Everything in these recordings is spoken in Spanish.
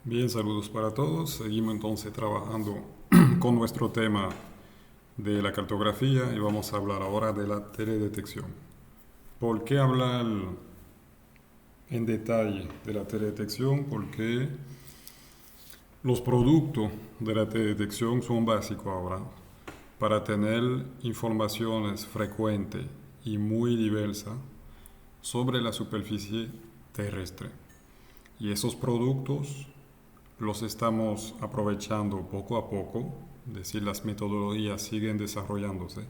Bien, saludos para todos. Seguimos entonces trabajando con nuestro tema de la cartografía y vamos a hablar ahora de la teledetección. ¿Por qué hablar en detalle de la teledetección? Porque los productos de la teledetección son básicos ahora para tener informaciones frecuentes y muy diversas sobre la superficie terrestre. Y esos productos los estamos aprovechando poco a poco, es decir, las metodologías siguen desarrollándose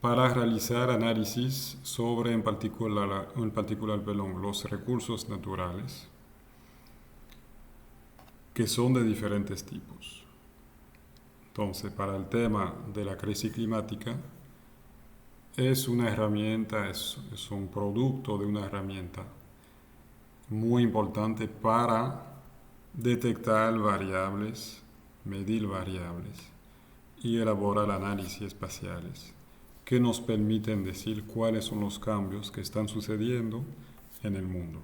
para realizar análisis sobre en particular, los recursos naturales que son de diferentes tipos. Entonces, para el tema de la crisis climática, es una herramienta, es un producto de una herramienta muy importante para detectar variables, medir variables y elaborar análisis espaciales que nos permiten decir cuáles son los cambios que están sucediendo en el mundo.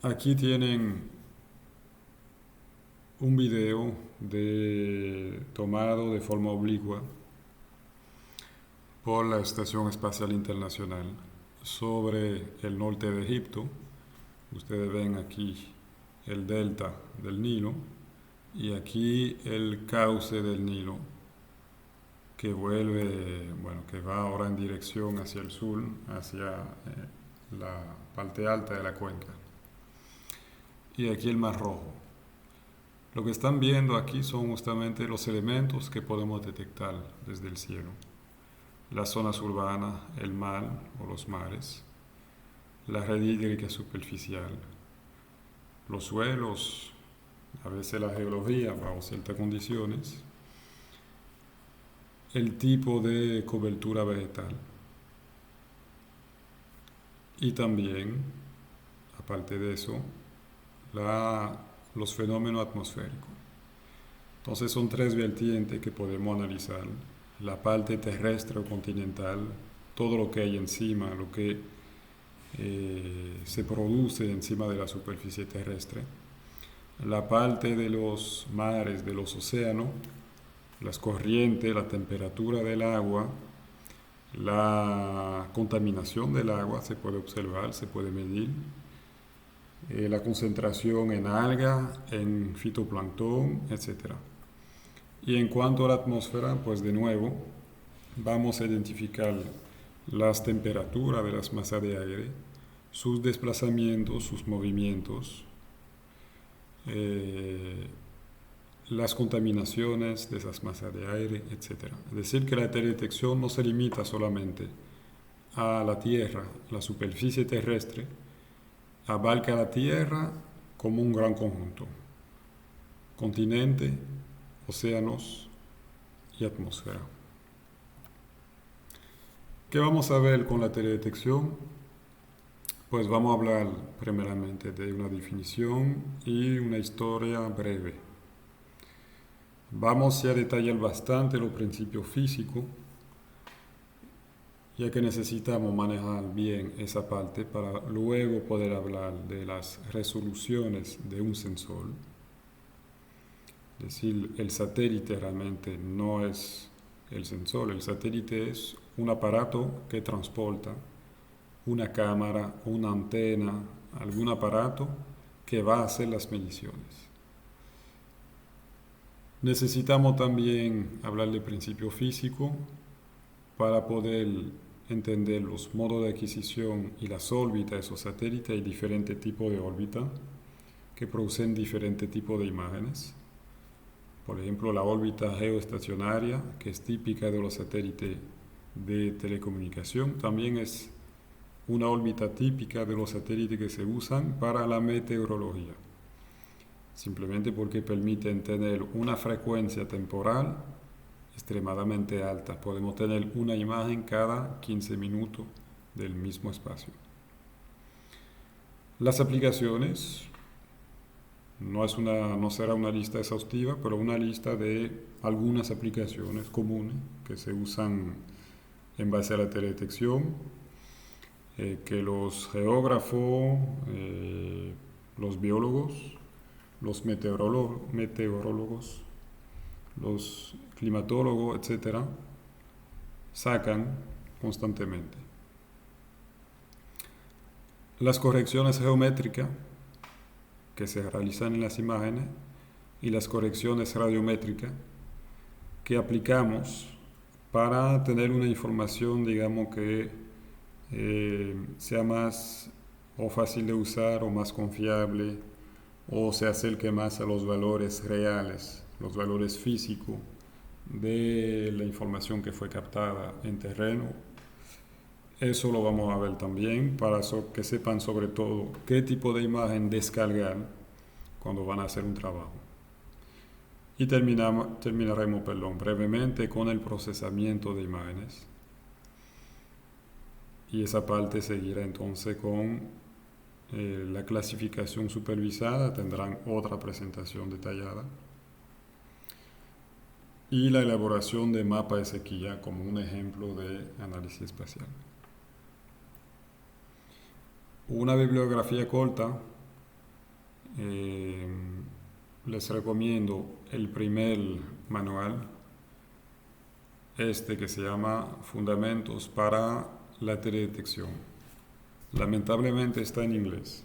Aquí tienen un video tomado de forma oblicua por la Estación Espacial Internacional sobre el norte de Egipto. Ustedes ven aquí el delta del Nilo y aquí el cauce del Nilo que que va ahora en dirección hacia el sur, hacia la parte alta de la cuenca. Y aquí el Mar Rojo. Lo que están viendo aquí son justamente los elementos que podemos detectar desde el cielo. Las zonas urbanas, el mar o los mares, la red hídrica superficial, los suelos, a veces la geología bajo ciertas condiciones, el tipo de cobertura vegetal y también, aparte de eso, los fenómenos atmosféricos. Entonces son tres vertientes que podemos analizar: la parte terrestre o continental, todo lo que hay encima, lo que se produce encima de la superficie terrestre, la parte de los mares, de los océanos, las corrientes, la temperatura del agua, la contaminación del agua se puede observar, se puede medir, la concentración en alga, en fitoplancton, etc. Y en cuanto a la atmósfera, pues de nuevo vamos a identificar las temperaturas de las masas de aire, sus desplazamientos, sus movimientos, las contaminaciones de esas masas de aire, etc. Es decir, que la teledetección no se limita solamente a la Tierra, la superficie terrestre, abarca la Tierra como un gran conjunto: continente, océanos y atmósfera. ¿Qué vamos a ver con la teledetección? Pues vamos a hablar primeramente de una definición y una historia breve. Vamos a detallar bastante los principios físicos, ya que necesitamos manejar bien esa parte para luego poder hablar de las resoluciones de un sensor. Es decir, el satélite realmente no es el sensor, el satélite es un aparato que transporta una cámara, una antena, algún aparato que va a hacer las mediciones. Necesitamos también hablar de principio físico para poder entender los modos de adquisición y las órbitas de esos satélites. Hay diferentes tipos de órbitas que producen diferentes tipos de imágenes. Por ejemplo, la órbita geoestacionaria, que es típica de los satélites de telecomunicación, también es una órbita típica de los satélites que se usan para la meteorología, simplemente porque permiten tener una frecuencia temporal extremadamente alta. Podemos tener una imagen cada 15 minutos del mismo espacio. Las aplicaciones no será una lista exhaustiva, pero una lista de algunas aplicaciones comunes que se usan en base a la teledetección. que los geógrafos, los biólogos, los meteorólogos, los climatólogos, etcétera, sacan constantemente. Las correcciones geométricas que se realizan en las imágenes y las correcciones radiométricas que aplicamos para tener una información, digamos, que sea más o fácil de usar o más confiable o se acerque más a los valores reales, los valores físicos de la información que fue captada en terreno. Eso lo vamos a ver también para que sepan sobre todo qué tipo de imagen descargar cuando van a hacer un trabajo. Y terminaremos brevemente con el procesamiento de imágenes. Y esa parte seguirá entonces con la clasificación supervisada, tendrán otra presentación detallada. Y la elaboración de mapa de sequía como un ejemplo de análisis espacial. Una bibliografía corta, les recomiendo el primer manual, que se llama Fundamentos para la teledetección. Lamentablemente está en inglés,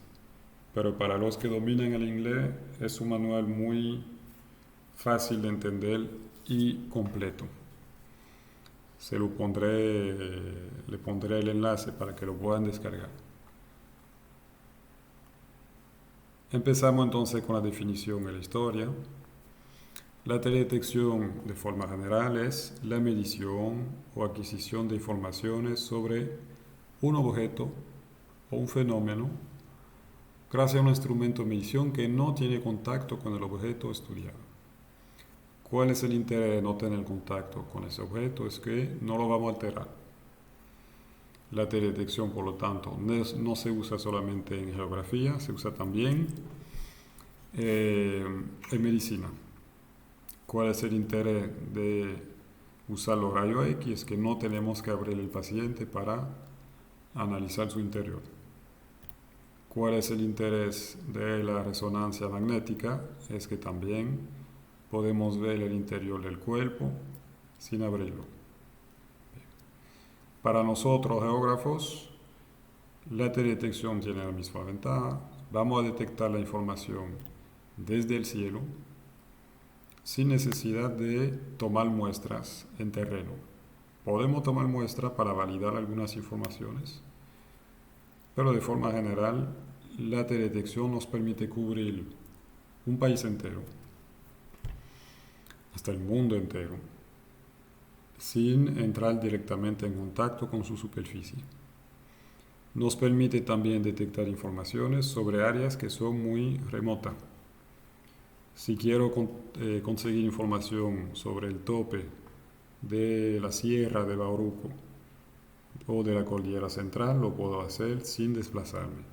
pero para los que dominan el inglés es un manual muy fácil de entender y completo. Le pondré el enlace para que lo puedan descargar. Empezamos entonces con la definición de la historia. La teledetección, de forma general, es la medición o adquisición de informaciones sobre un objeto o un fenómeno gracias a un instrumento de medición que no tiene contacto con el objeto estudiado. ¿Cuál es el interés de no tener contacto con ese objeto? Es que no lo vamos a alterar. La teledetección, por lo tanto, no se usa solamente en geografía, se usa también en medicina. ¿Cuál es el interés de usar los rayos X? Es que no tenemos que abrir el paciente para analizar su interior. ¿Cuál es el interés de la resonancia magnética? Es que también podemos ver el interior del cuerpo sin abrirlo. Para nosotros, geógrafos, la teledetección tiene la misma ventaja. Vamos a detectar la información desde el cielo sin necesidad de tomar muestras en terreno. Podemos tomar muestras para validar algunas informaciones, pero de forma general, la teledetección nos permite cubrir un país entero, hasta el mundo entero, sin entrar directamente en contacto con su superficie. Nos permite también detectar informaciones sobre áreas que son muy remotas. Si quiero conseguir información sobre el tope de la Sierra de Bauruco o de la Cordillera Central, lo puedo hacer sin desplazarme.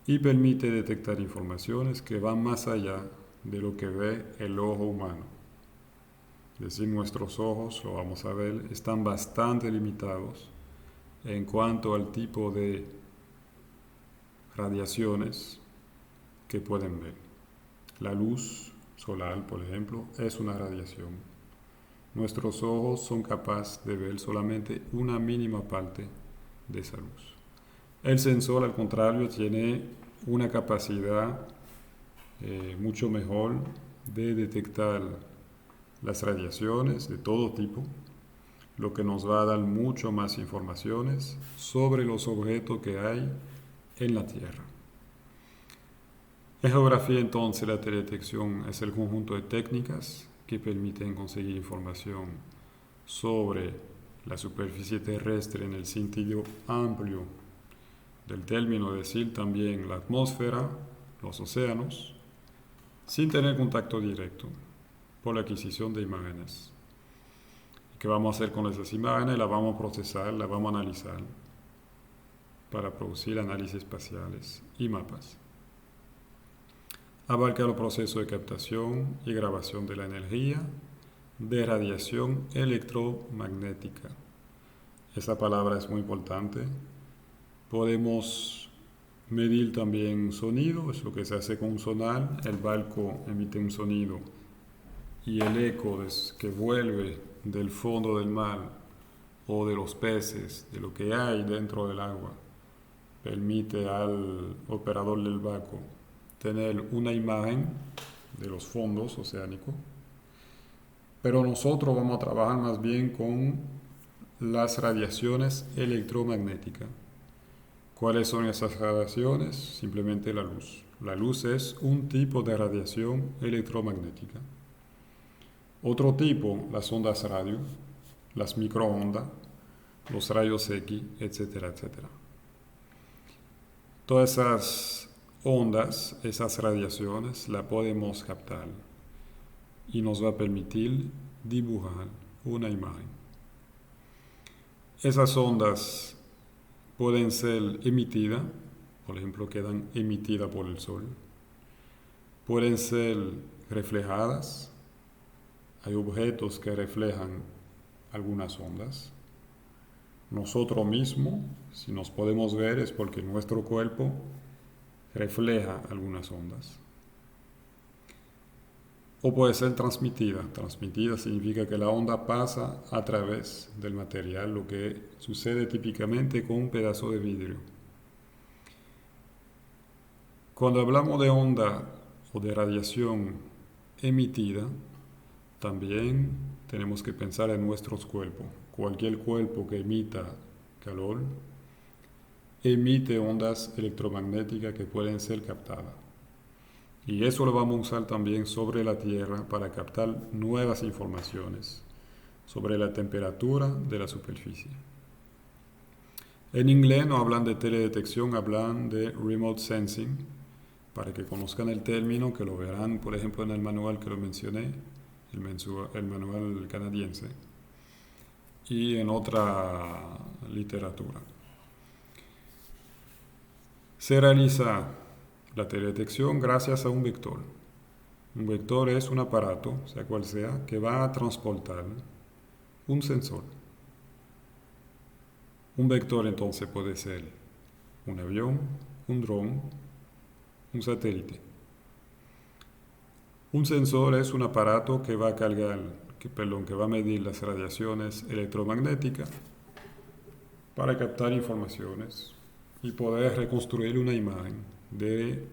Y permite detectar informaciones que van más allá de lo que ve el ojo humano. Es decir, nuestros ojos, lo vamos a ver, están bastante limitados en cuanto al tipo de radiaciones que pueden ver. La luz solar, por ejemplo, es una radiación. Nuestros ojos son capaces de ver solamente una mínima parte de esa luz. El sensor, al contrario, tiene una capacidad mucho mejor de detectar las radiaciones de todo tipo, lo que nos va a dar mucho más informaciones sobre los objetos que hay en la Tierra. En geografía, entonces, la teledetección es el conjunto de técnicas que permiten conseguir información sobre la superficie terrestre en el sentido amplio del término, es decir, también la atmósfera, los océanos, sin tener contacto directo, por la adquisición de imágenes. ¿Qué vamos a hacer con esas imágenes? Las vamos a procesar, las vamos a analizar para producir análisis espaciales y mapas. Abarca los procesos de captación y grabación de la energía de radiación electromagnética. esa palabra es muy importante. Podemos medir también sonido, es lo que se hace con un sonar. El barco emite un sonido y el eco que vuelve del fondo del mar o de los peces, de lo que hay dentro del agua, permite al operador del barco tener una imagen de los fondos oceánicos, pero nosotros vamos a trabajar más bien con las radiaciones electromagnéticas. ¿Cuáles son esas radiaciones? Simplemente la luz. La luz es un tipo de radiación electromagnética. Otro tipo, las ondas radio, las microondas, los rayos X, etcétera, etcétera. Todas esas ondas, esas radiaciones, las podemos captar y nos va a permitir dibujar una imagen. Esas ondas pueden ser emitidas, por ejemplo, quedan emitidas por el sol. Pueden ser reflejadas. Hay objetos que reflejan algunas ondas. Nosotros mismos, si nos podemos ver, es porque nuestro cuerpo refleja algunas ondas. O puede ser transmitida. Transmitida significa que la onda pasa a través del material, lo que sucede típicamente con un pedazo de vidrio. Cuando hablamos de onda o de radiación emitida, también tenemos que pensar en nuestros cuerpos. Cualquier cuerpo que emita calor emite ondas electromagnéticas que pueden ser captadas. Y eso lo vamos a usar también sobre la Tierra para captar nuevas informaciones sobre la temperatura de la superficie. En inglés no hablan de teledetección, hablan de remote sensing, para que conozcan el término, que lo verán, por ejemplo, en el manual que lo mencioné, el manual canadiense, y en otra literatura. Se realiza la teledetección gracias a un vector. Un vector es un aparato, sea cual sea, que va a transportar un sensor. Un vector entonces puede ser un avión, un dron, un satélite. Un sensor es un aparato que va a que va a medir las radiaciones electromagnéticas para captar informaciones y poder reconstruir una imagen de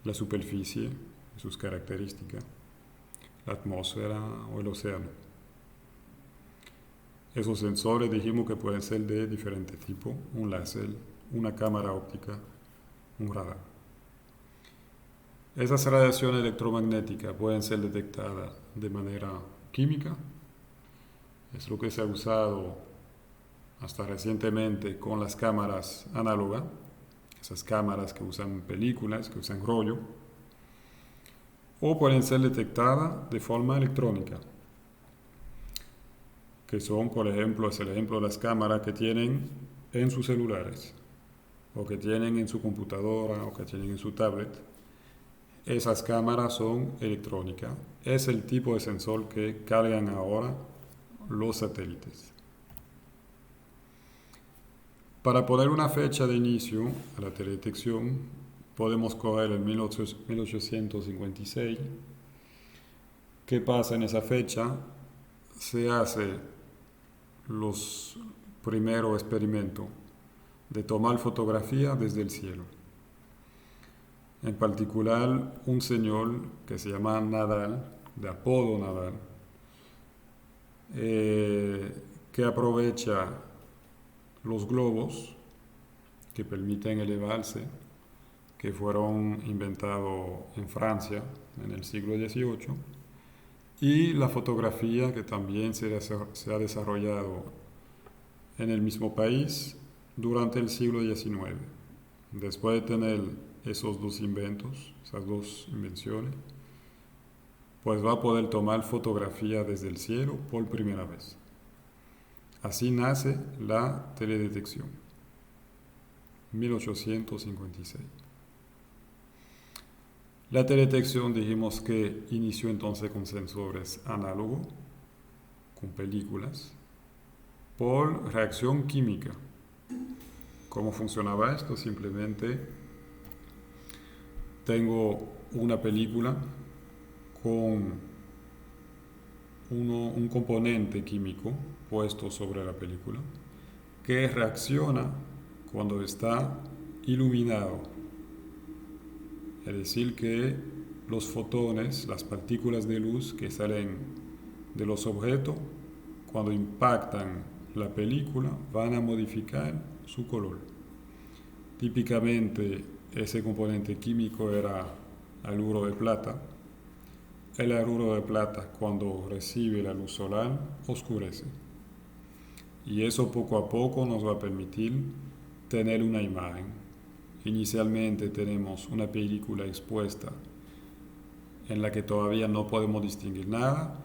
la superficie, sus características, la atmósfera o el océano. Esos sensores dijimos que pueden ser de diferentes tipos, un láser, una cámara óptica, un radar. Esas radiaciones electromagnéticas pueden ser detectadas de manera química, es lo que se ha usado hasta recientemente con las cámaras análogas, esas cámaras que usan películas, que usan rollo, o pueden ser detectadas de forma electrónica, que son, por ejemplo, es el ejemplo de las cámaras que tienen en sus celulares, o que tienen en su computadora, o que tienen en su tablet. Esas cámaras son electrónicas. Es el tipo de sensor que cargan ahora los satélites. Para poner una fecha de inicio a la teledetección, podemos coger el 1856. ¿Qué pasa en esa fecha? Se hace los primeros experimentos de tomar fotografía desde el cielo. En particular, un señor que se llama Nadal, de apodo Nadal, que aprovecha los globos que permiten elevarse, que fueron inventados en Francia en el siglo XVIII, y la fotografía que también se ha desarrollado en el mismo país durante el siglo XIX. Después de tener esos dos inventos, esas dos invenciones, pues va a poder tomar fotografía desde el cielo por primera vez. Así nace la teledetección, 1856. La teledetección dijimos que inició entonces con sensores análogos, con películas. por reacción química. ¿Cómo funcionaba esto? Simplemente tengo una película con un componente químico puesto sobre la película que reacciona cuando está iluminado. Es decir, que los fotones, las partículas de luz que salen de los objetos, cuando impactan la película, van a modificar su color. Típicamente, ese componente químico era haluro de plata. El haluro de plata, cuando recibe la luz solar, oscurece. Y eso poco a poco nos va a permitir tener una imagen. Inicialmente tenemos una película expuesta en la que todavía no podemos distinguir nada.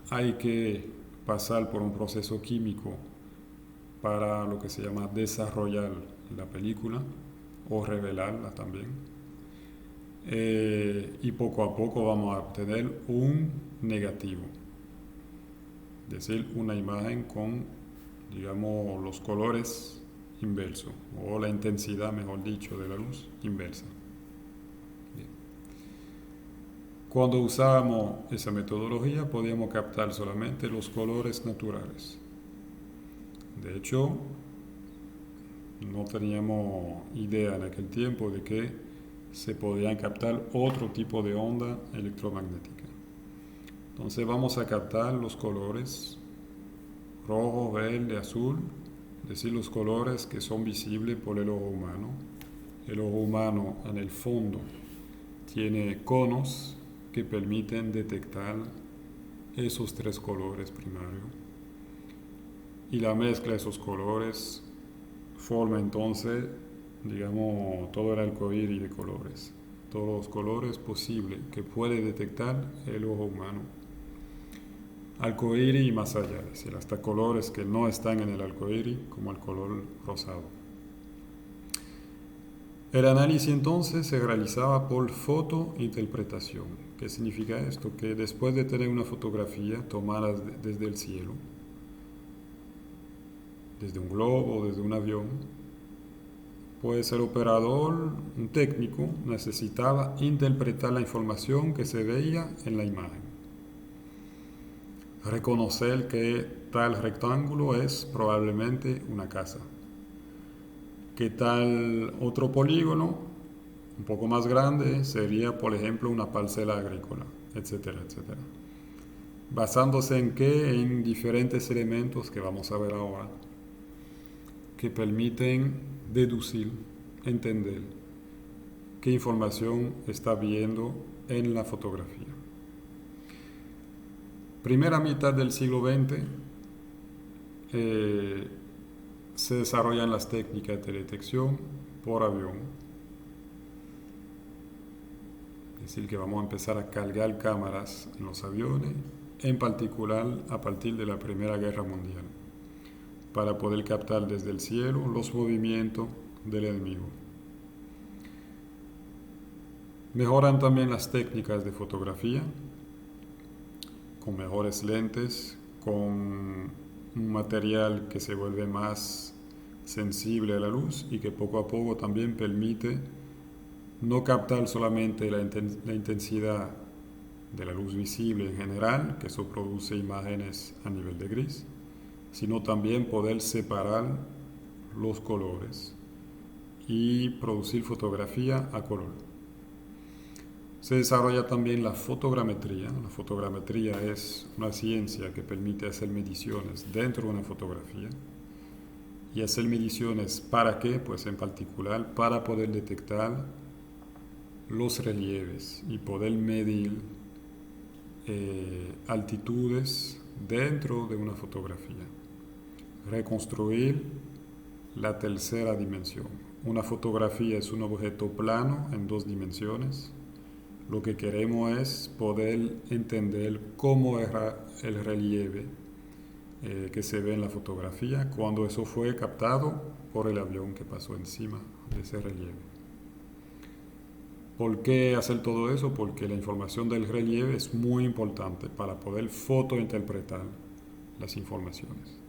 Hay que pasar por un proceso químico para lo que se llama desarrollar la película o revelarla también. Y poco a poco vamos a obtener un negativo, es decir, una imagen con, digamos, los colores inversos o la intensidad, mejor dicho, de la luz inversa. Bien. Cuando usábamos esa metodología podíamos captar solamente los colores naturales. De hecho, no teníamos idea en aquel tiempo de que se podían captar otro tipo de onda electromagnética. Entonces vamos a captar los colores rojo, verde, azul, es decir, los colores que son visibles por el ojo humano. El ojo humano en el fondo tiene conos que permiten detectar esos tres colores primarios. Y la mezcla de esos colores forma entonces, digamos, todo el arcoíris de colores, todos los colores posibles que puede detectar el ojo humano. Arcoíris y más allá, es decir, hasta colores que no están en el arcoíris, como el color rosado. El análisis entonces se realizaba por fotointerpretación. ¿Qué significa esto? Que después de tener una fotografía tomada desde el cielo, desde un globo, desde un avión, pues el operador, un técnico, necesitaba interpretar la información que se veía en la imagen. Reconocer que tal rectángulo es probablemente una casa, que tal otro polígono, un poco más grande, sería, por ejemplo, una parcela agrícola, etcétera, etcétera. ¿Basándose en qué? En diferentes elementos que vamos a ver ahora, que permiten deducir, entender qué información está viendo en la fotografía. Primera mitad del siglo XX se desarrollan las técnicas de detección por avión. Es decir, que vamos a empezar a cargar cámaras en los aviones, en particular a partir de la Primera Guerra Mundial, para poder captar desde el cielo los movimientos del enemigo. Mejoran también las técnicas de fotografía, con mejores lentes, con un material que se vuelve más sensible a la luz y que poco a poco también permite no captar solamente la intensidad de la luz visible en general, que eso produce imágenes a nivel de gris, sino también poder separar los colores y producir fotografía a color. Se desarrolla también la fotogrametría. La fotogrametría es una ciencia que permite hacer mediciones dentro de una fotografía. ¿Y hacer mediciones para qué? Pues en particular para poder detectar los relieves y poder medir altitudes dentro de una fotografía. Reconstruir la tercera dimensión. Una fotografía es un objeto plano en dos dimensiones. Lo que queremos es poder entender cómo era el relieve que se ve en la fotografía cuando eso fue captado por el avión que pasó encima de ese relieve. ¿Por qué hacer todo eso? Porque la información del relieve es muy importante para poder fotointerpretar las informaciones.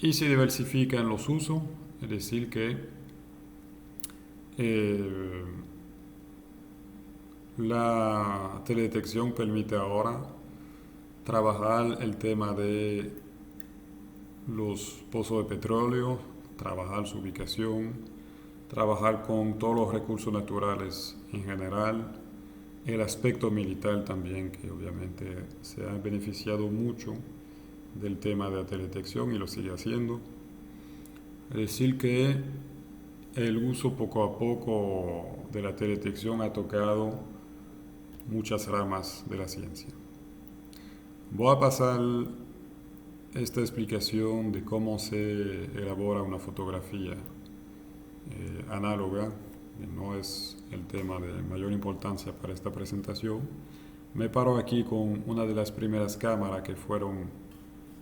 y se diversifican los usos, es decir que eh, la teledetección permite ahora trabajar el tema de los pozos de petróleo, trabajar su ubicación, trabajar con todos los recursos naturales en general, el aspecto militar también, que obviamente se ha beneficiado mucho del tema de la teledetección y lo sigue haciendo. Es decir que el uso poco a poco de la teledetección ha tocado muchas ramas de la ciencia. Voy a pasar esta explicación de cómo se elabora una fotografía análoga, que no es el tema de mayor importancia para esta presentación. Me paro aquí con una de las primeras cámaras que fueron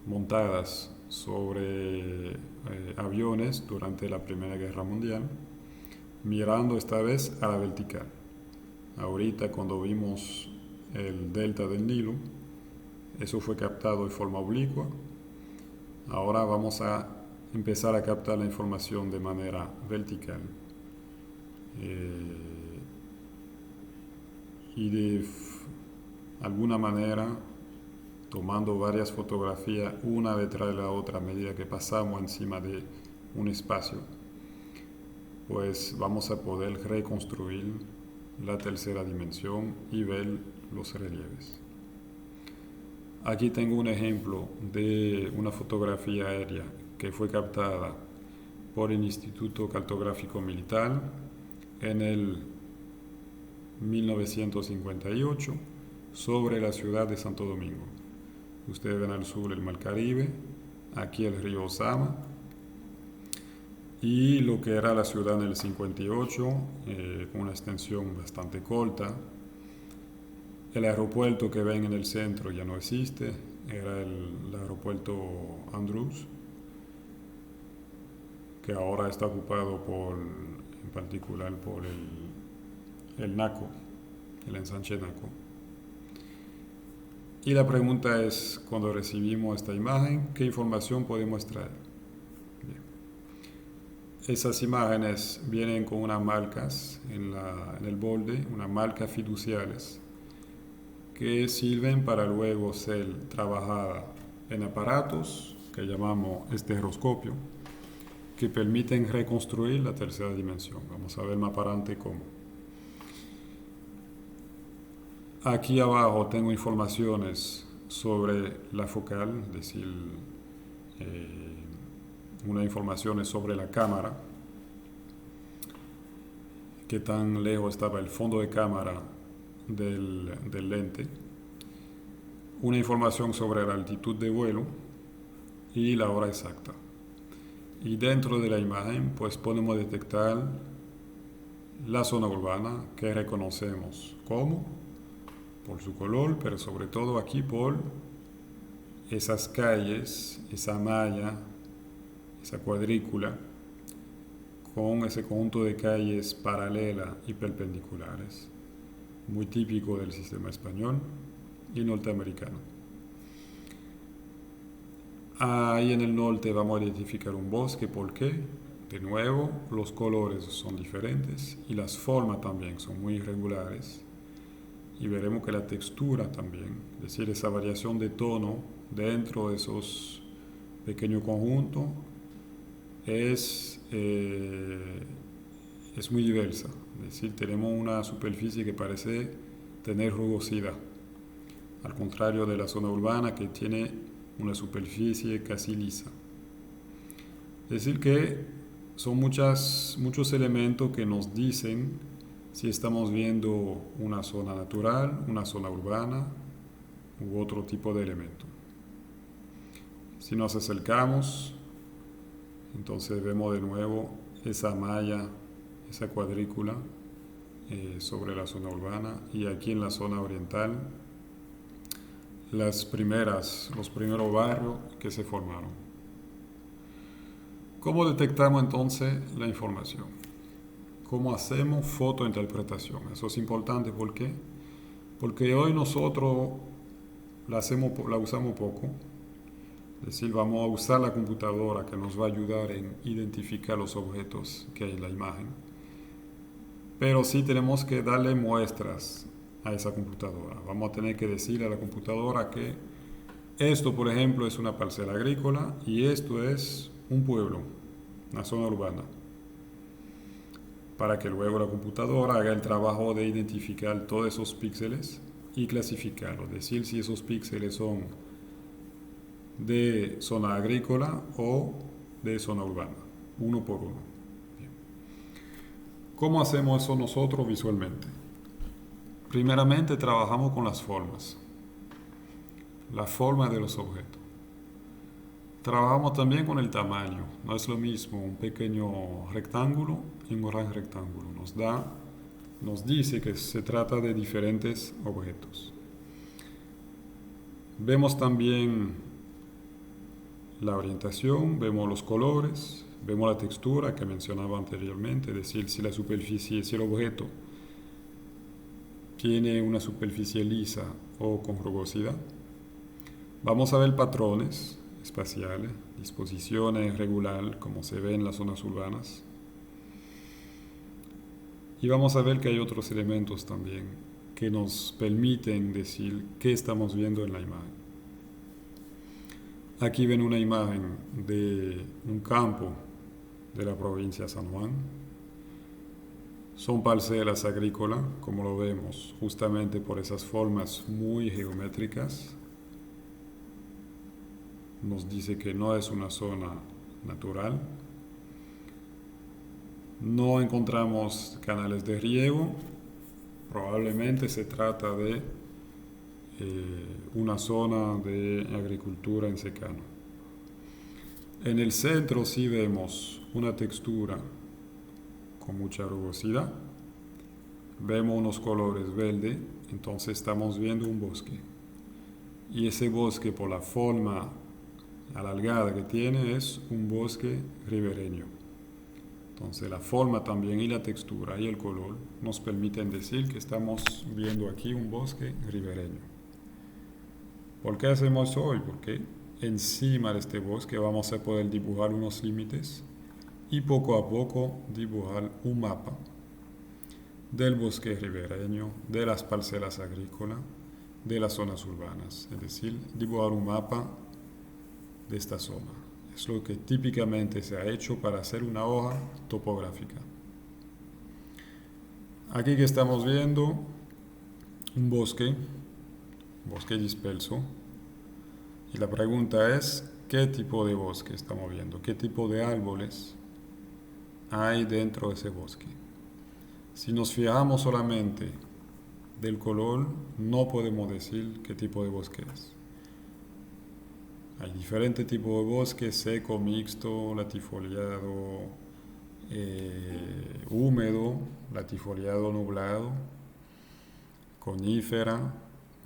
montadas sobre aviones durante la Primera Guerra Mundial, mirando esta vez a la vertical. Ahorita cuando vimos el delta del Nilo, eso fue captado de forma oblicua. Ahora vamos a empezar a captar la información de manera vertical. Y de alguna manera, tomando varias fotografías una detrás de la otra a medida que pasamos encima de un espacio, pues vamos a poder reconstruir la tercera dimensión y ver los relieves. Aquí tengo un ejemplo de una fotografía aérea que fue captada por el Instituto Cartográfico Militar en el 1958 sobre la ciudad de Santo Domingo. Ustedes ven al sur el Mar Caribe, aquí el río Osama, y lo que era la ciudad en el 58, con una extensión bastante corta. El aeropuerto que ven en el centro ya no existe, era el aeropuerto Andrews, que ahora está ocupado en particular por el NACO, el ensanche NACO. Y la pregunta es, cuando recibimos esta imagen, ¿qué información podemos extraer? Bien. Esas imágenes vienen con unas marcas en el borde, unas marcas fiduciales, que sirven para luego ser trabajadas en aparatos que llamamos estereoscopio, que permiten reconstruir la tercera dimensión. Vamos a ver más para adelante cómo. Aquí abajo tengo informaciones sobre la focal, es decir, unas informaciones sobre la cámara, qué tan lejos estaba el fondo de cámara del lente, una información sobre la altitud de vuelo y la hora exacta. Y dentro de la imagen pues podemos detectar la zona urbana, que reconocemos como por su color, pero sobre todo aquí por esas calles, esa malla, esa cuadrícula, con ese conjunto de calles paralelas y perpendiculares, muy típico del sistema español y norteamericano. Ahí en el norte vamos a identificar un bosque. ¿Por qué? De nuevo, los colores son diferentes y las formas también son muy irregulares. Y veremos que la textura también, es decir, esa variación de tono dentro de esos pequeños conjuntos es muy diversa. Es decir, tenemos una superficie que parece tener rugosidad, al contrario de la zona urbana que tiene una superficie casi lisa. Es decir que son muchos elementos que nos dicen si estamos viendo una zona natural, una zona urbana u otro tipo de elemento. Si nos acercamos, entonces vemos de nuevo esa malla, esa cuadrícula sobre la zona urbana, y aquí en la zona oriental los primeros barrios que se formaron. ¿Cómo detectamos entonces la información? ¿Cómo hacemos fotointerpretación? Eso es importante. ¿Por qué? Porque hoy nosotros la usamos poco, Es decir, vamos a usar la computadora que nos va a ayudar en identificar los objetos que hay en la imagen. Pero sí tenemos que darle muestras a esa computadora. Vamos a tener que decirle a la computadora que esto, por ejemplo, es una parcela agrícola y esto es un pueblo, una zona urbana, para que luego la computadora haga el trabajo de identificar todos esos píxeles y clasificarlos, decir si esos píxeles son de zona agrícola o de zona urbana, uno por uno. Bien. ¿Cómo hacemos eso nosotros visualmente? Primeramente trabajamos con las formas, la forma de los objetos. Trabajamos también con el tamaño. No es lo mismo un pequeño rectángulo y un gran rectángulo. Nos dice que se trata de diferentes objetos. Vemos también la orientación, vemos los colores, vemos la textura que mencionaba anteriormente, es decir, si la superficie, si el objeto tiene una superficie lisa o con rugosidad. Vamos a ver patrones espaciales, disposiciones regular, como se ve en las zonas urbanas. Y vamos a ver que hay otros elementos también que nos permiten decir qué estamos viendo en la imagen. Aquí ven una imagen de un campo de la provincia de San Juan. Son parcelas agrícolas, como lo vemos, justamente por esas formas muy geométricas. Nos dice que no es una zona natural. No encontramos canales de riego. Probablemente se trata de una zona de agricultura en secano. En el centro sí vemos una textura con mucha rugosidad. Vemos unos colores verde, entonces estamos viendo un bosque. Y ese bosque, por la forma alargada que tiene, es un bosque ribereño. Entonces la forma también y la textura y el color nos permiten decir que estamos viendo aquí un bosque ribereño. ¿Por qué hacemos eso hoy? Porque encima de este bosque vamos a poder dibujar unos límites y poco a poco dibujar un mapa del bosque ribereño, de las parcelas agrícolas, de las zonas urbanas. Es decir, dibujar un mapa de esta zona. Es lo que típicamente se ha hecho para hacer una hoja topográfica. Aquí que estamos viendo un bosque disperso. Y la pregunta es, ¿qué tipo de bosque estamos viendo? ¿Qué tipo de árboles hay dentro de ese bosque? Si nos fijamos solamente del color, no podemos decir qué tipo de bosque es. Hay diferentes tipos de bosque: seco, mixto, latifoliado, húmedo, latifoliado nublado, conífera,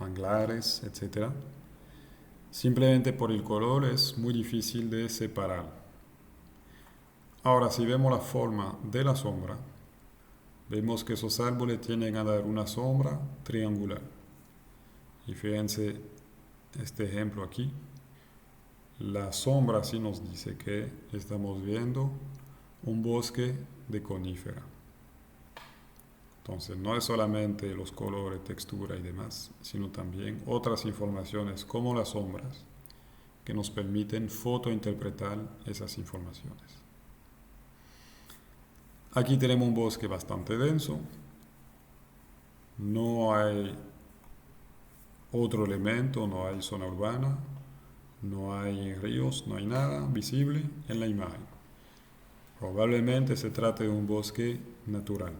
manglares, etc. Simplemente por el color es muy difícil de separar. Ahora, si vemos la forma de la sombra, vemos que esos árboles tienden a dar una sombra triangular. Y fíjense este ejemplo aquí. La sombra sí nos dice que estamos viendo un bosque de conífera. Entonces no es solamente los colores, textura y demás, sino también otras informaciones como las sombras que nos permiten fotointerpretar esas informaciones. Aquí tenemos un bosque bastante denso. No hay otro elemento, no hay zona urbana, no hay ríos, no hay nada visible en la imagen. Probablemente se trate de un bosque natural.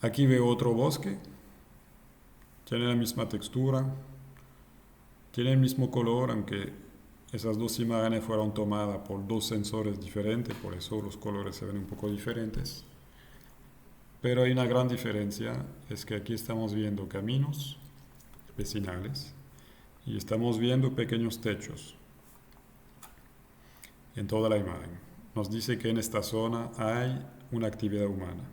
Aquí veo otro bosque, tiene la misma textura, tiene el mismo color, aunque esas dos imágenes fueron tomadas por dos sensores diferentes, por eso los colores se ven un poco diferentes. Pero hay una gran diferencia, es que aquí estamos viendo caminos vecinales y estamos viendo pequeños techos en toda la imagen. Nos dice que en esta zona hay una actividad humana.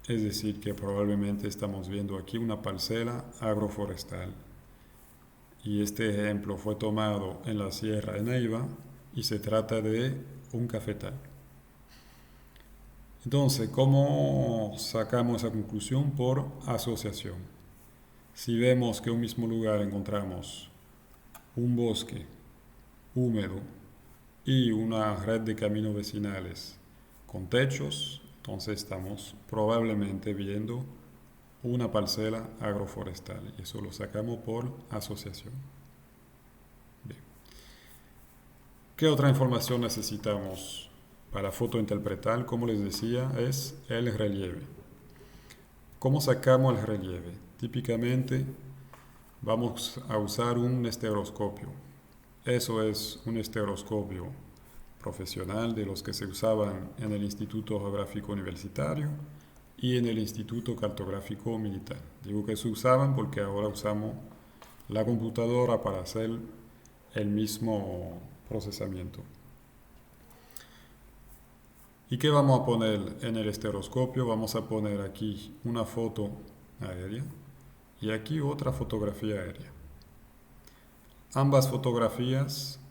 Es decir, que probablemente estamos viendo aquí una parcela agroforestal. Y este ejemplo fue tomado en la Sierra de Neiva y se trata de un cafetal. Entonces, ¿cómo sacamos esa conclusión? Por asociación. Si vemos que en un mismo lugar encontramos un bosque húmedo y una red de caminos vecinales con techos, entonces estamos probablemente viendo una parcela agroforestal y eso lo sacamos por asociación. Bien. ¿Qué otra información necesitamos para fotointerpretar? Como les decía, es el relieve. ¿Cómo sacamos el relieve? Típicamente vamos a usar un estereoscopio. Eso es un estereoscopio profesional de los que se usaban en el Instituto Geográfico Universitario y en el Instituto Cartográfico Militar. Digo que se usaban porque ahora usamos la computadora para hacer el mismo procesamiento. ¿Y qué vamos a poner en el estereoscopio? Vamos a poner aquí una foto aérea y aquí otra fotografía aérea. Ambas fotografías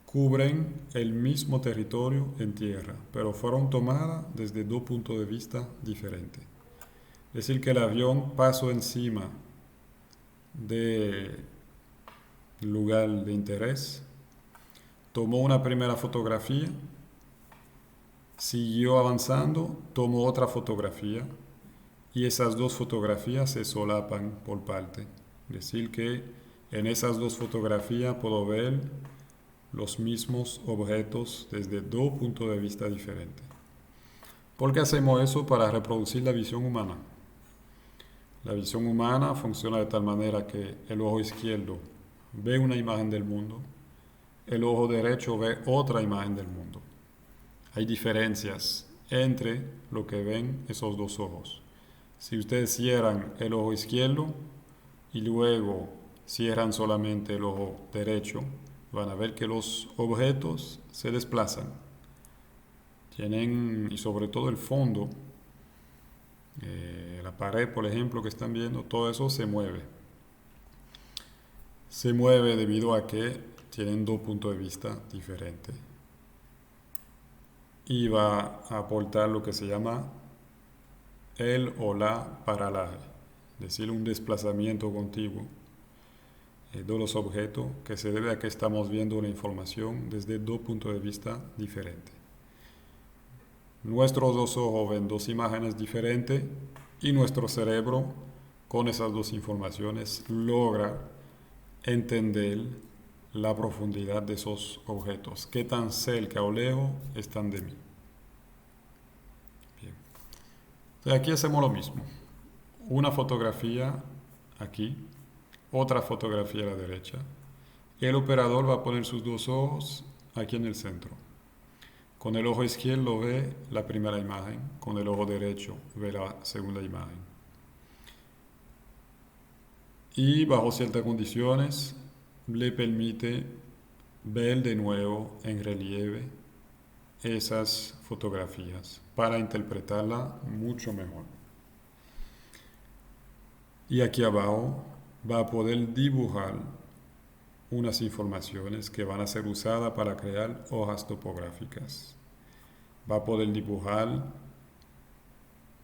cubren el mismo territorio en tierra, pero fueron tomadas desde dos puntos de vista diferentes. Es decir, que el avión pasó encima del lugar de interés, tomó una primera fotografía, siguió avanzando, tomó otra fotografía y esas dos fotografías se solapan por parte. Es decir, que en esas dos fotografías puedo ver los mismos objetos desde dos puntos de vista diferentes. ¿Por qué hacemos eso? Para reproducir la visión humana. La visión humana funciona de tal manera que el ojo izquierdo ve una imagen del mundo, el ojo derecho ve otra imagen del mundo. Hay diferencias entre lo que ven esos dos ojos. Si ustedes cierran el ojo izquierdo y luego cierran solamente el ojo derecho, van a ver que los objetos se desplazan. Tienen, y sobre todo el fondo, la pared, por ejemplo, que están viendo, todo eso se mueve. Se mueve debido a que tienen dos puntos de vista diferentes. Y va a aportar lo que se llama el o la paralaje, es decir, un desplazamiento continuo de los objetos que se debe a que estamos viendo la información desde dos puntos de vista diferentes. Nuestros dos ojos ven dos imágenes diferentes y nuestro cerebro con esas dos informaciones logra entender la profundidad de esos objetos, qué tan cerca o lejos están de mí. Bien. Entonces aquí hacemos lo mismo. Una fotografía aquí, otra fotografía a la derecha. El operador va a poner sus dos ojos aquí en el centro. Con el ojo izquierdo ve la primera imagen, con el ojo derecho ve la segunda imagen. Y bajo ciertas condiciones le permite ver de nuevo en relieve esas fotografías para interpretarla mucho mejor. Y aquí abajo va a poder dibujar unas informaciones que van a ser usadas para crear hojas topográficas. Va a poder dibujar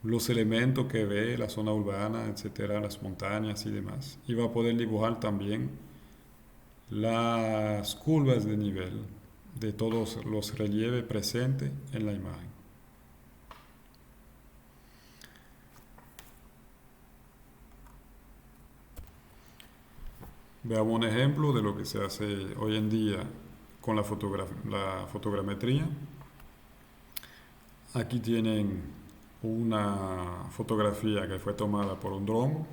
los elementos que ve, la zona urbana, etcétera, las montañas y demás. Y va a poder dibujar también las curvas de nivel de todos los relieves presentes en la imagen. Veamos un ejemplo de lo que se hace hoy en día con la fotogrametría. Aquí tienen una fotografía que fue tomada por un dron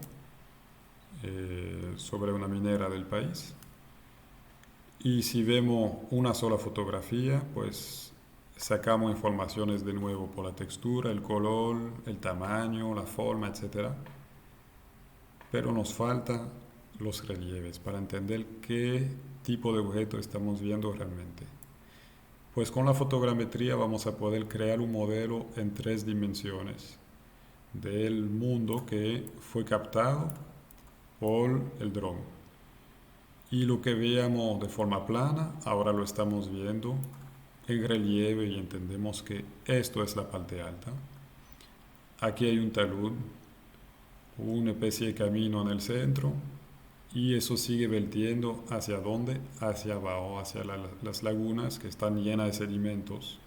sobre una minera del país. Y si vemos una sola fotografía, pues sacamos informaciones de nuevo por la textura, el color, el tamaño, la forma, etc. Pero nos falta los relieves para entender qué tipo de objeto estamos viendo realmente. Pues con la fotogrametría vamos a poder crear un modelo en 3 dimensiones del mundo que fue captado por el dron. Y lo que veíamos de forma plana, ahora lo estamos viendo en relieve y entendemos que esto es la parte alta. Aquí hay un talud, una especie de camino en el centro, y eso sigue vertiendo hacia dónde, hacia abajo, hacia las lagunas que están llenas de sedimentos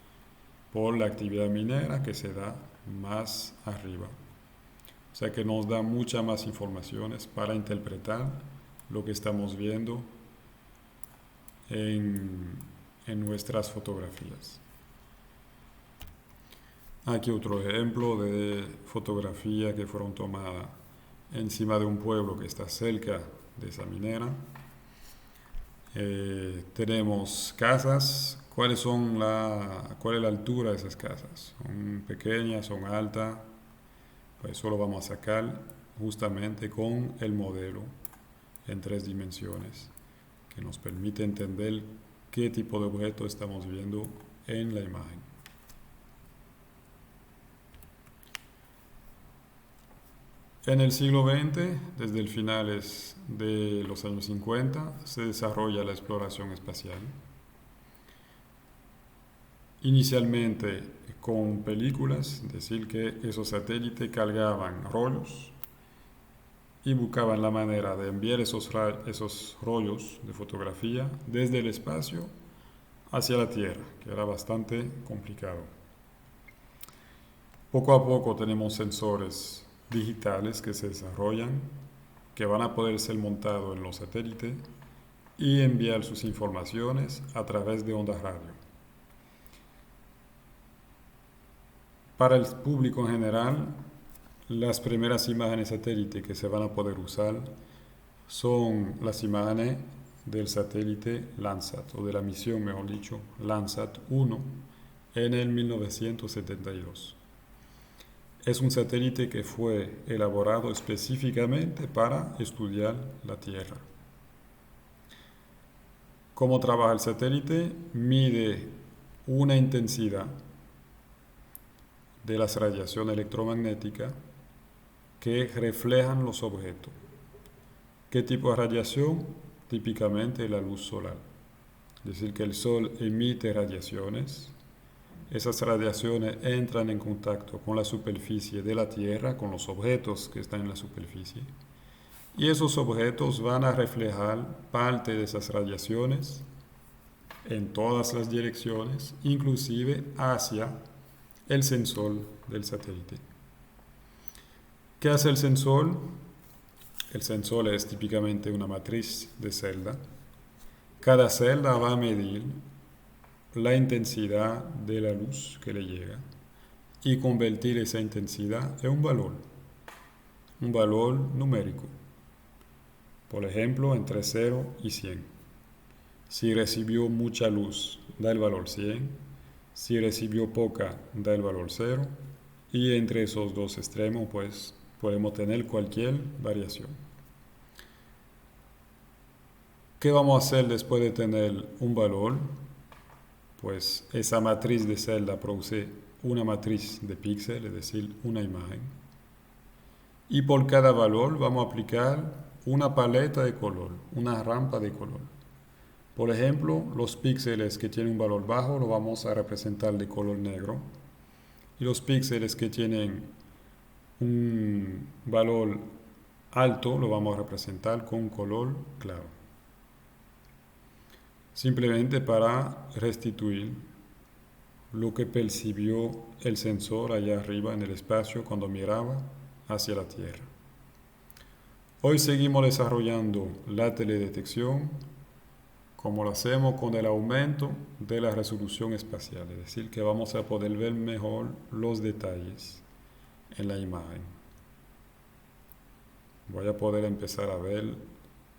por la actividad minera que se da más arriba. O sea que nos da muchas más informaciones para interpretar lo que estamos viendo en nuestras fotografías. Aquí otro ejemplo de fotografía que fueron tomadas encima de un pueblo que está cerca de esa minera. Tenemos casas. ¿Cuál es la altura de esas casas? ¿Son pequeñas, son altas? Pues eso lo vamos a sacar justamente con el modelo en 3 dimensiones, que nos permite entender qué tipo de objeto estamos viendo en la imagen. En el siglo XX, desde el finales de los años 50, se desarrolla la exploración espacial. Inicialmente con películas, es decir, que esos satélites cargaban rollos y buscaban la manera de enviar esos rollos de fotografía desde el espacio hacia la Tierra, que era bastante complicado. Poco a poco tenemos sensores digitales que se desarrollan, que van a poder ser montados en los satélites y enviar sus informaciones a través de ondas radio. Para el público en general, las primeras imágenes satélite que se van a poder usar son las imágenes del satélite Landsat, o de la misión, mejor dicho, Landsat 1, en el 1972. Es un satélite que fue elaborado específicamente para estudiar la Tierra. ¿Cómo trabaja el satélite? Mide una intensidad de las radiaciones electromagnéticas que reflejan los objetos. ¿Qué tipo de radiación? Típicamente la luz solar. Es decir, que el Sol emite radiaciones. Esas radiaciones entran en contacto con la superficie de la Tierra, con los objetos que están en la superficie. Y esos objetos van a reflejar parte de esas radiaciones en todas las direcciones, inclusive hacia el sensor del satélite. ¿Qué hace el sensor? El sensor es típicamente una matriz de celda. Cada celda va a medir la intensidad de la luz que le llega y convertir esa intensidad en un valor numérico. Por ejemplo, entre 0 y 100. Si recibió mucha luz, da el valor 100. Si recibió poca, da el valor 0. Y entre esos dos extremos, pues, podemos tener cualquier variación. ¿Qué vamos a hacer después de tener un valor? Pues esa matriz de celda produce una matriz de píxeles, es decir, una imagen. Y por cada valor vamos a aplicar una paleta de color, una rampa de color. Por ejemplo, los píxeles que tienen un valor bajo lo vamos a representar de color negro. Y los píxeles que tienen un valor alto lo vamos a representar con color claro. Simplemente para restituir lo que percibió el sensor allá arriba en el espacio cuando miraba hacia la Tierra. Hoy seguimos desarrollando la teledetección como lo hacemos con el aumento de la resolución espacial, es decir, que vamos a poder ver mejor los detalles en la imagen. Voy a poder empezar a ver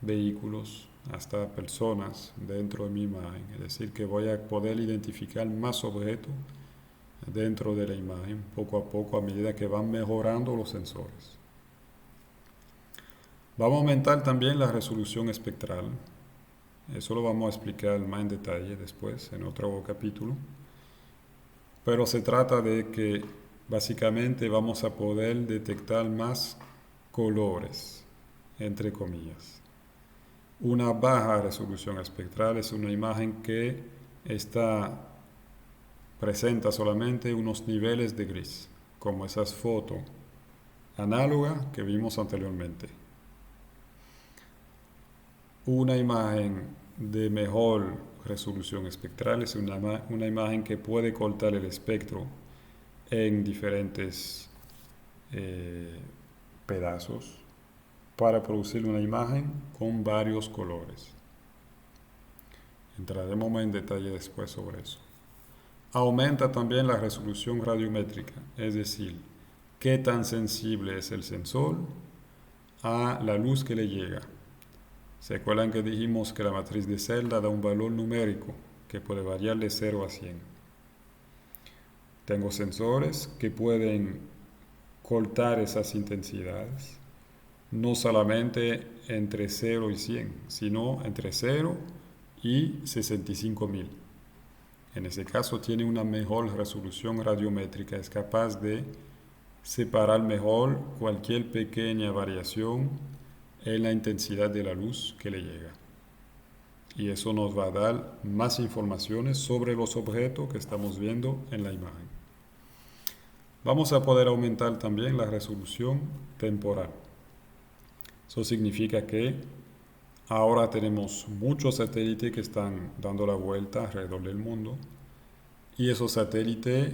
vehículos, hasta personas dentro de mi imagen, es decir, que voy a poder identificar más objetos dentro de la imagen poco a poco a medida que van mejorando los sensores. Vamos a aumentar también la resolución espectral. Eso lo vamos a explicar más en detalle después, en otro capítulo. Pero se trata de que básicamente vamos a poder detectar más colores, entre comillas. Una baja resolución espectral es una imagen que presenta solamente unos niveles de gris, como esas fotos análogas que vimos anteriormente. Una imagen de mejor resolución espectral es una imagen que puede cortar el espectro en diferentes pedazos para producir una imagen con varios colores. Entraremos en detalle después sobre eso. Aumenta también la resolución radiométrica, es decir, qué tan sensible es el sensor a la luz que le llega. ¿Se acuerdan que dijimos que la matriz de celda da un valor numérico que puede variar de 0 a 100? Tengo sensores que pueden cortar esas intensidades, no solamente entre 0 y 100, sino entre 0 y 65.000. En ese caso tiene una mejor resolución radiométrica, es capaz de separar mejor cualquier pequeña variación en la intensidad de la luz que le llega. Y eso nos va a dar más informaciones sobre los objetos que estamos viendo en la imagen. Vamos a poder aumentar también la resolución temporal. Eso significa que ahora tenemos muchos satélites que están dando la vuelta alrededor del mundo y esos satélites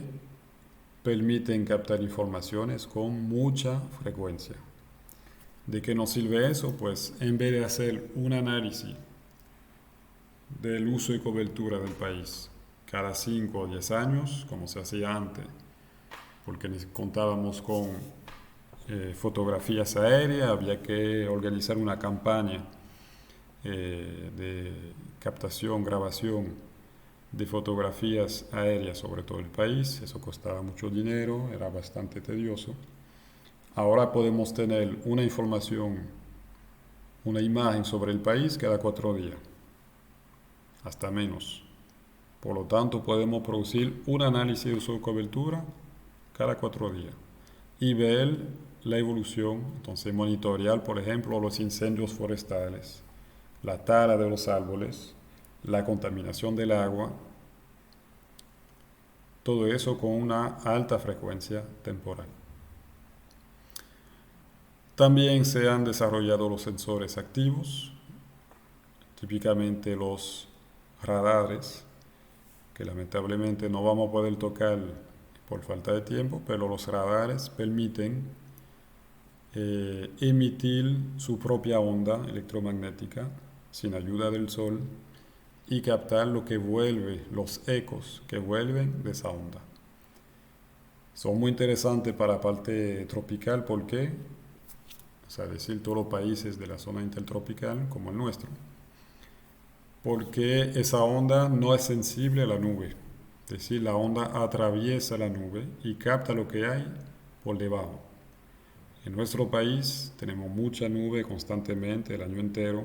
permiten captar informaciones con mucha frecuencia. ¿De qué nos sirve eso? Pues en vez de hacer un análisis del uso y cobertura del país cada 5 o 10 años, como se hacía antes, porque contábamos con fotografías aéreas, había que organizar una campaña de captación, grabación de fotografías aéreas sobre todo el país. Eso costaba mucho dinero, era bastante tedioso. Ahora podemos tener una información, una imagen sobre el país cada 4 días, hasta menos. Por lo tanto, podemos producir un análisis de su cobertura cada 4 días y ver la evolución, entonces monitorear, por ejemplo, los incendios forestales, la tala de los árboles, la contaminación del agua, todo eso con una alta frecuencia temporal. También se han desarrollado los sensores activos, típicamente los radares, que lamentablemente no vamos a poder tocar por falta de tiempo, pero los radares permiten emitir su propia onda electromagnética sin ayuda del sol y captar lo que vuelve, los ecos que vuelven de esa onda. Son muy interesantes para la parte tropical porque, o sea, decir todos los países de la zona intertropical como el nuestro, porque esa onda no es sensible a la nube, es decir, la onda atraviesa la nube y capta lo que hay por debajo. En nuestro país tenemos mucha nube constantemente el año entero.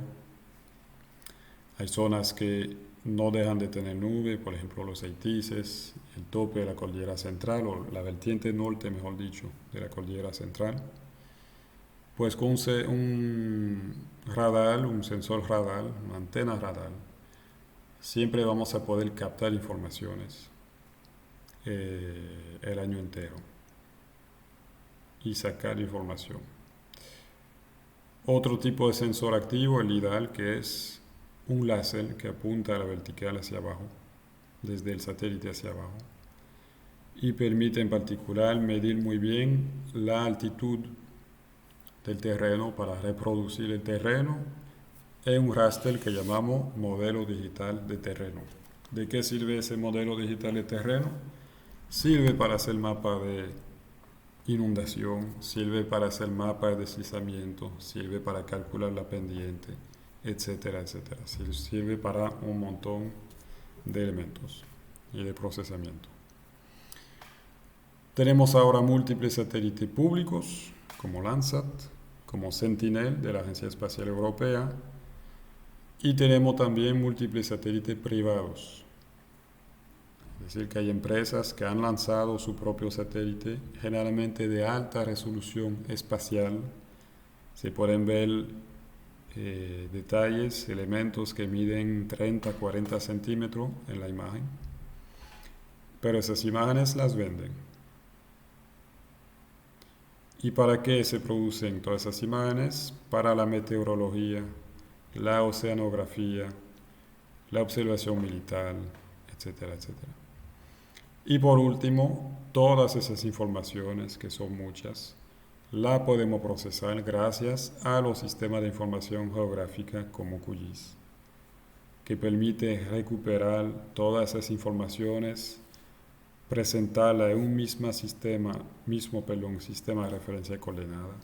Hay zonas que no dejan de tener nube, por ejemplo los Haitises, el tope de la cordillera central, o la vertiente norte, mejor dicho, de la cordillera central. Pues con un radar, un sensor radar, una antena radar, siempre vamos a poder captar informaciones el año entero y sacar información. Otro tipo de sensor activo, el LIDAR, que es un láser que apunta a la vertical hacia abajo, desde el satélite hacia abajo, y permite en particular medir muy bien la altitud del terreno para reproducir el terreno en un raster que llamamos modelo digital de terreno. ¿De qué sirve ese modelo digital de terreno? Sirve para hacer mapa de inundación, sirve para hacer mapa de deslizamiento, sirve para calcular la pendiente, etcétera, etcétera. Sirve para un montón de elementos y de procesamiento. Tenemos ahora múltiples satélites públicos, como Landsat, como Sentinel de la Agencia Espacial Europea, y tenemos también múltiples satélites privados. Es decir, que hay empresas que han lanzado su propio satélite, generalmente de alta resolución espacial. Se pueden ver detalles, elementos que miden 30, 40 centímetros en la imagen, pero esas imágenes las venden. ¿Y para qué se producen todas esas imágenes? Para la meteorología, la oceanografía, la observación militar, etcétera, etcétera. Y por último, todas esas informaciones, que son muchas, la podemos procesar gracias a los sistemas de información geográfica como QGIS, que permite recuperar todas esas informaciones, presentarla en un sistema de referencia de coordenadas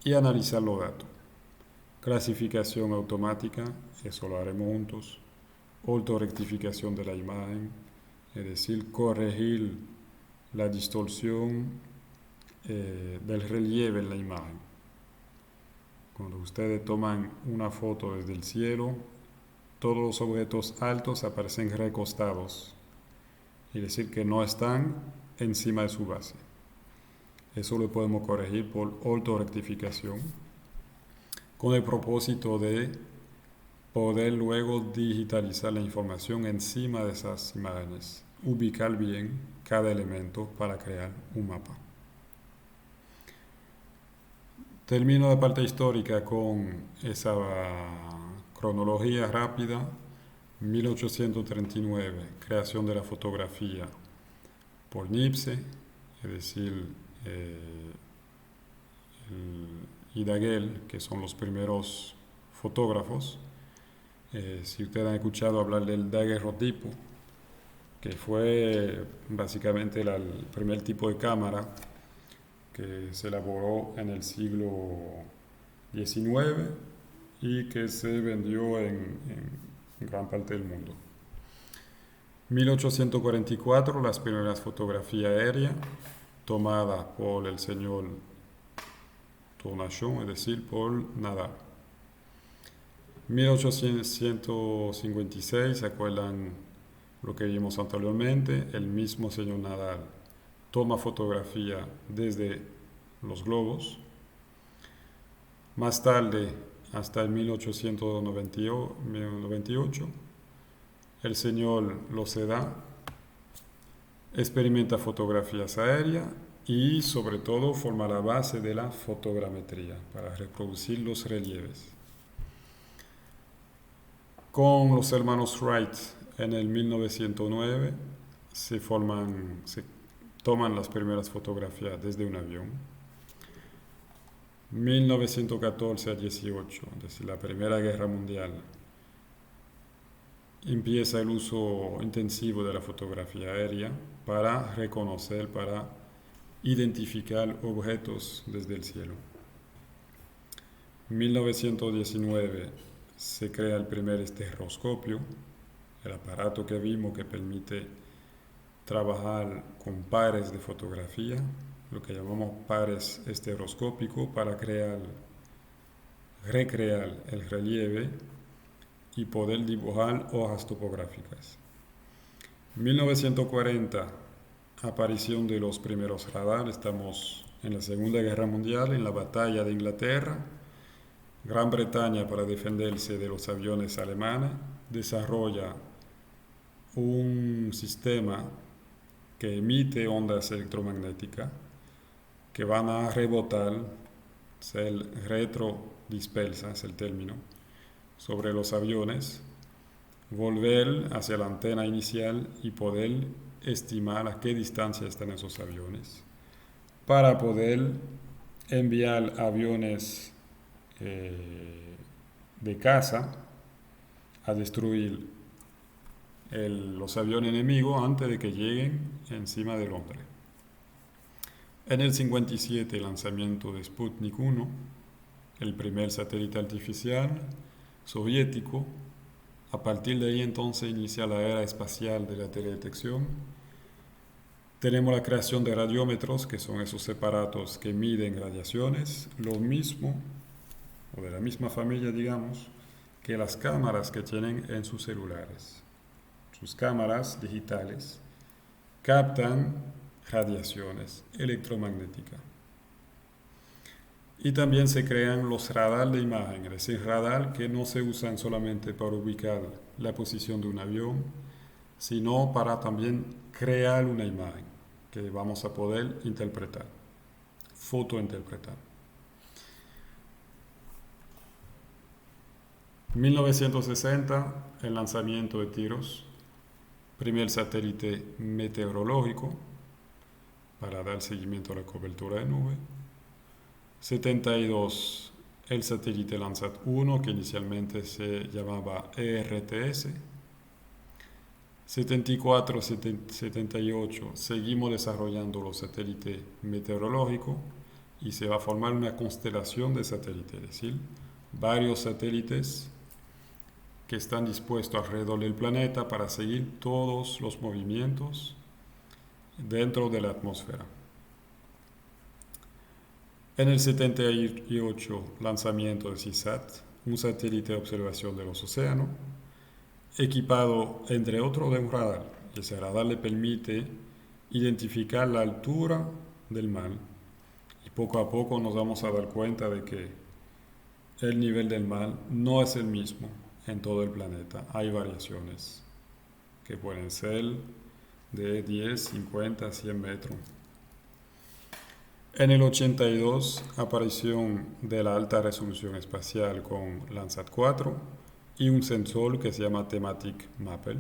y analizar los datos. Clasificación automática, eso lo haremos juntos. Autorrectificación de la imagen, es decir, corregir la distorsión del relieve en la imagen. Cuando ustedes toman una foto desde el cielo, todos los objetos altos aparecen recostados, es decir, que no están encima de su base. Eso lo podemos corregir por autorrectificación, con el propósito de poder luego digitalizar la información encima de esas imágenes, ubicar bien cada elemento para crear un mapa. Termino la parte histórica con esa cronología rápida. 1839, creación de la fotografía por Nipse, es decir, y Daguerre, que son los primeros fotógrafos. Si ustedes han escuchado hablar del daguerrotipo, que fue básicamente el primer tipo de cámara que se elaboró en el siglo XIX y que se vendió en gran parte del mundo. 1844, las primeras fotografías aéreas tomadas por el señor Tournachon, es decir, por Nadar. 1856, ¿se acuerdan lo que vimos anteriormente? El mismo señor Nadal toma fotografía desde los globos. Más tarde, hasta el 1898, el señor Loseda experimenta fotografías aéreas y sobre todo forma la base de la fotogrametría para reproducir los relieves. Con los hermanos Wright en el 1909 se toman las primeras fotografías desde un avión. 1914 a 18, es decir, la Primera Guerra Mundial, empieza el uso intensivo de la fotografía aérea para reconocer, para identificar objetos desde el cielo. 1919 se crea el primer estereoscopio, el aparato que vimos que permite trabajar con pares de fotografía, lo que llamamos pares estereoscópicos, para recrear el relieve y poder dibujar hojas topográficas. 1940, aparición de los primeros radares. Estamos en la Segunda Guerra Mundial, en la batalla de Inglaterra. Gran Bretaña, para defenderse de los aviones alemanes, desarrolla un sistema que emite ondas electromagnéticas que van a rebotar, ser retrodispersas, es el término, sobre los aviones, volver hacia la antena inicial y poder estimar a qué distancia están esos aviones, para poder enviar aviones de caza a destruir los aviones enemigos antes de que lleguen encima de Londres. En el 57, el lanzamiento de Sputnik 1, el primer satélite artificial soviético. A partir de ahí entonces inicia la era espacial de la teledetección. Tenemos la creación de radiómetros, que son esos aparatos que miden radiaciones, lo mismo, o de la misma familia, digamos, que las cámaras que tienen en sus celulares. Sus cámaras digitales captan radiaciones electromagnéticas. Y también se crean los radar de imagen, es decir, radar que no se usan solamente para ubicar la posición de un avión, sino para también crear una imagen que vamos a poder interpretar, fotointerpretar. 1960, el lanzamiento de TIROS, primer satélite meteorológico para dar seguimiento a la cobertura de nube. 72, el satélite Landsat 1, que inicialmente se llamaba ERTS. 74, 78, seguimos desarrollando los satélites meteorológicos y se va a formar una constelación de satélites, es decir, varios satélites que están dispuestos alrededor del planeta para seguir todos los movimientos dentro de la atmósfera. En el 78, lanzamiento de CISAT, un satélite de observación de los océanos, equipado entre otros de un radar. Ese radar le permite identificar la altura del mar y poco a poco nos vamos a dar cuenta de que el nivel del mar no es el mismo en todo el planeta. Hay variaciones que pueden ser de 10, 50, 100 metros. En el 82, aparición de la alta resolución espacial con Landsat 4 y un sensor que se llama Thematic Mapper.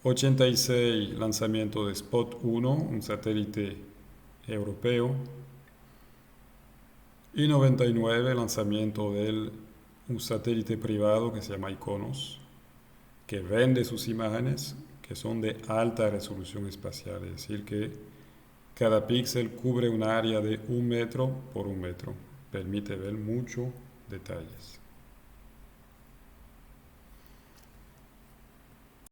86, lanzamiento de Spot 1, un satélite europeo. Y 99, lanzamiento de un satélite privado que se llama Iconos, que vende sus imágenes, que son de alta resolución espacial, es decir, que cada píxel cubre un área de 1 metro por 1 metro, permite ver muchos detalles.